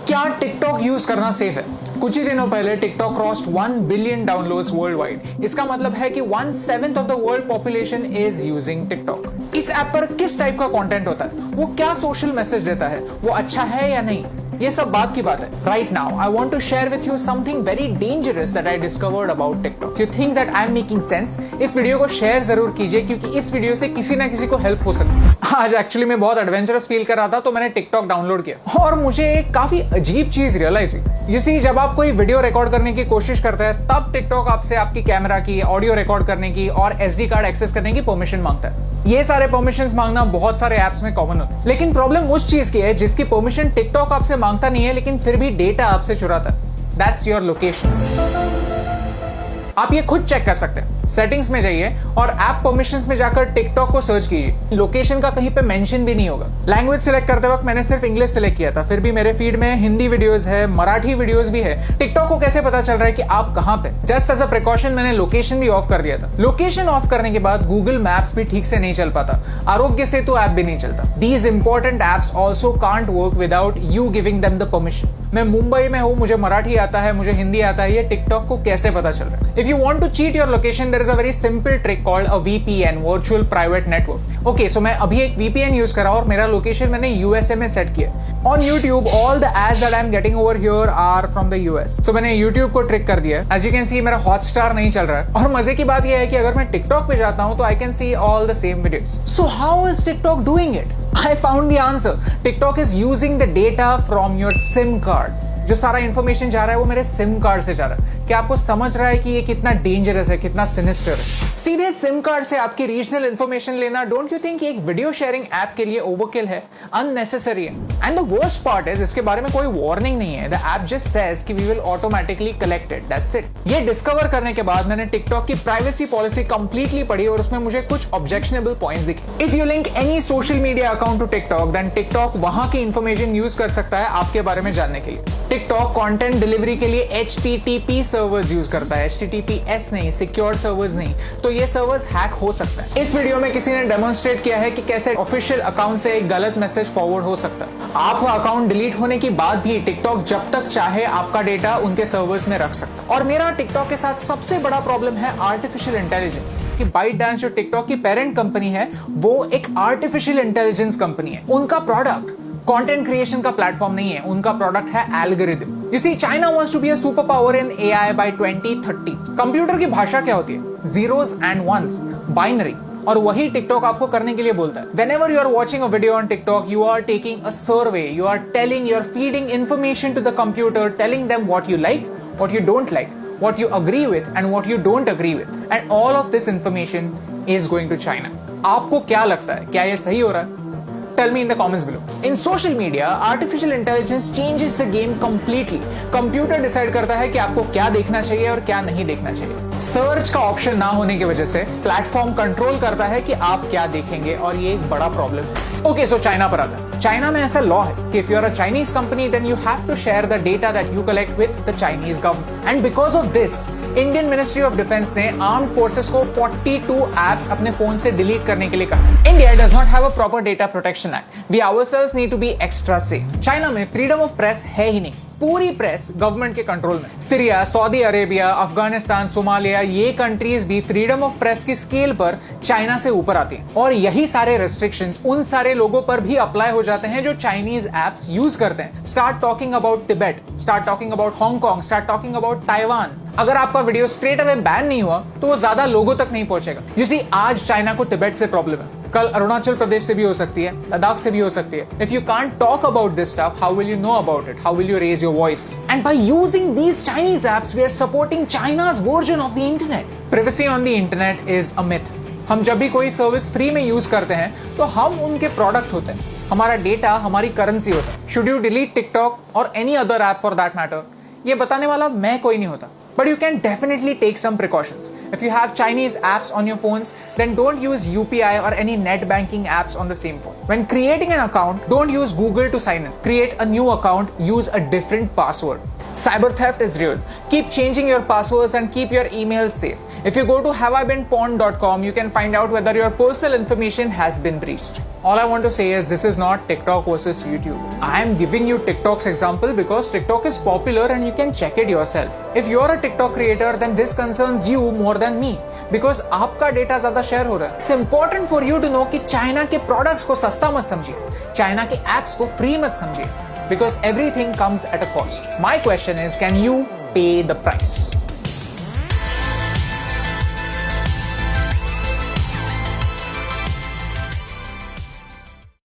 क्या TikTok use करना safe है? कुछ ही दिनों पहले TikTok crossed 1 billion downloads world wide. इसका मतलब है कि 1/7 of the world population is using TikTok. इस ऐप पर किस टाइप का कंटेंट होता है, वो क्या सोशल मैसेज देता है, वो अच्छा है या नहीं, ये सब बात की बात है। Right now I want to share with you something very dangerous that I discovered about TikTok. You think that I am making sense? इस वीडियो को शेयर जरूर कीजिए, क्योंकि इस वीडियो से किसी ना किसी को हेल्प हो सकती है। आज एक्चुअली मैं बहुत एडवेंचरस फील कर रहा था, तो मैंने टिकटॉक डाउनलोड किया और मुझे एक काफी अजीब चीज रियलाइज हुई। यू सी, जब आप कोई वीडियो रिकॉर्ड करने की कोशिश करते हैं, तब टिकटॉक आपसे आपकी कैमरा की, ऑडियो रिकॉर्ड करने की और SD कार्ड एक्सेस करने की परमिशन मांगता है। ये सारे परमिशंस मांगना बहुत सारे ऐप्स में कॉमन होता है, लेकिन प्रॉब्लम उस चीज की है जिसकी परमिशन टिकटॉक आपसे मांगता नहीं है, लेकिन फिर भी डेटा आपसे चुराता है। That's your location. आप ये खुद चेक कर सकते हैं। सेटिंग्स में जाइए और ऐप परमिशंस में जाकर टिकटॉक को सर्च कीजिए। लोकेशन का कहीं पे मेंशन भी नहीं होगा। लैंग्वेज सिलेक्ट करते वक्त मैंने सिर्फ इंग्लिश सिलेक्ट किया था, फिर भी मेरे फीड में हिंदी वीडियोस है, मराठी वीडियोस भी है। टिकटॉक को कैसे पता चल रहा है कि आप कहां पे? जस्ट एज अ प्रिकॉशन मैंने लोकेशन भी ऑफ कर दिया था। लोकेशन ऑफ करने के बाद गूगल मैप्स भी ठीक से नहीं चल पाता, आरोग्य सेतु ऐप भी नहीं चलता। These important apps also can't work without you giving them the permission. मैं मुंबई में हूं, मुझे मराठी आता है, मुझे हिंदी आता है, ये टिकटॉक को कैसे पता चल रहा है? If you want to cheat your location, there is a very simple trick called a VPN, virtual private network. Okay, so मैं अभी एक VPN यूज कर रहा हूं और मेरा लोकेशन मैंने USA में सेट किया। On YouTube all the ads that I am getting over here are from the US। So मैंने YouTube को ट्रिक कर दिया। एज यू कैन सी मेरा हॉटस्टार नहीं चल रहा है, और मजे की बात यह है कि अगर मैं टिकटॉक पे जाता हूं तो I can see all the same videos. So how is TikTok doing it? I found the answer. TikTok is using the data from your SIM card. जो सारा इंफॉर्मेशन जा रहा है वो मेरे सिम कार्ड से जा रहा है। क्या आपको समझ रहा है कि ये कितना डेंजरस है, कितना सिनिस्टर है? सीधे सिम कार्ड से आपकी रीजनल इंफॉर्मेशन लेना, डोंट यू थिंक एक वीडियो शेयरिंग ऐप के लिए ओवरकिल है, अननेसेसरी है? And the worst part is, इसके बारे में कोई वार्निंग नहीं है। द ऐप जस्ट सेज कि we will automatically collect it, that's it. ये डिस्कवर करने के बाद मैंने टिकटॉक की प्राइवेसी पॉलिसी कंप्लीटली पढ़ी और उसमें मुझे कुछ ऑब्जेक्शनेबल पॉइंट्स दिखे। If you link any social media account to TikTok, then TikTok वहां की इंफॉर्मेशन यूज कर सकता है आपके बारे में जानने के लिए। टिकटॉक कंटेंट डिलीवरी के लिए HTTP सर्वर्स यूज करता है, HTTPS नहीं, सिक्योर्ड सर्वर्स नहीं। तो ये सर्वर्स हैक हो सकता है। इस वीडियो में किसी ने डेमोन्स्ट्रेट किया है कि कैसे ऑफिशियल अकाउंट से एक गलत मैसेज फॉरवर्ड हो सकता है। आपका अकाउंट डिलीट होने के बाद भी टिकटॉक जब तक चाहे आपका डेटा उनके सर्वर्स में रख सकता है। और मेरा टिकटॉक के साथ सबसे बड़ा प्रॉब्लम है आर्टिफिशियल इंटेलिजेंस। कि ByteDance जो टिकटॉक की पेरेंट कंपनी है, वो एक आर्टिफिशियल इंटेलिजेंस कंपनी है। उनका प्रोडक्ट कंटेंट क्रिएशन का प्लेटफॉर्म नहीं है, उनका प्रोडक्ट है algorithm. You see, China wants to be a superpower in AI by 2030. Computer की भाषा क्या होती है? Zeros and ones, binary. और वही टिकटॉक आपको करने के लिए बोलता है। Whenever you are watching a video on TikTok, you are taking a survey, you are feeding information to the computer, telling them what you like, what you don't like, what you agree with, and what you don't agree with. And all of this information is going to China. आपको क्या लगता है? क्या ये सही हो रहा है? Tell me in the comments below. In social media, artificial intelligence changes the game completely. Computer decide करता है कि आपको क्या देखना चाहिए और क्या नहीं देखना चाहिए। सर्च का ऑप्शन ना होने की वजह से प्लेटफॉर्म कंट्रोल करता है कि आप क्या देखेंगे, और ये एक बड़ा प्रॉब्लम है। ओके, सो चाइना पर आता है। चाइना में ऐसा लॉ है कि if you are a Chinese company, then you have to share the data that you collect with the Chinese government. And because of this, Indian Ministry of Defence ने armed forces को 42 apps अपने phone से delete करने के लिए कहा। India does not have a proper data protection act. We ourselves need to be extra safe. China में freedom of press है ही नहीं। पूरी प्रेस गवर्नमेंट के कंट्रोल में। Syria, Saudi Arabia, Afghanistan, Somalia, ये कंट्रीज भी फ्रीडम ऑफ प्रेस की स्केल पर चाइना से ऊपर आती हैं। और यही सारे रेस्ट्रिक्शंस उन सारे लोगों पर भी अप्लाई हो जाते हैं जो चाइनीज एप्स यूज करते हैं। Start talking about Tibet, start talking about Hong Kong, start talking about Taiwan. अगर आपका वीडियो स्ट्रेट अवे बैन नहीं हुआ तो वो ज्यादा लोगों तक नहीं पहुंचेगा। यू सी, आज चाइना को तिब्बत से प्रॉब्लम है, कल अरुणाचल प्रदेश से भी हो सकती है, लद्दाख से भी हो सकती है। If you can't talk about this stuff, how will you know about it? How will you raise your voice? And by using these Chinese apps, we are supporting China's version of the internet. Privacy on the internet is a myth. हम जब भी कोई service free में use करते हैं तो हम उनके प्रोडक्ट होते हैं, हमारा डेटा हमारी करेंसी होता है। शुड यू डिलीट टिकटॉक और any other app for that matter? ये बताने वाला मैं कोई नहीं होता। But you can definitely take some precautions. If you have Chinese apps on your phones, then don't use UPI or any net banking apps on the same phone. When creating an account, don't use Google to sign in. Create a new account, use a different password. Cyber theft is real. Keep changing your passwords and keep your emails safe. If you go to haveibeenpawned.com, you can find out whether your personal information has been breached. All I want to say is this is not TikTok versus YouTube. I am giving you TikTok's example because TikTok is popular and you can check it yourself. If you're a TikTok creator, then this concerns you more than me because आपका data ज़्यादा share हो रहा है. It's important for you to know कि China के products को सस्ता मत समझिए, China के apps को free मत समझिए, because everything comes at a cost. My question is, can you pay the price?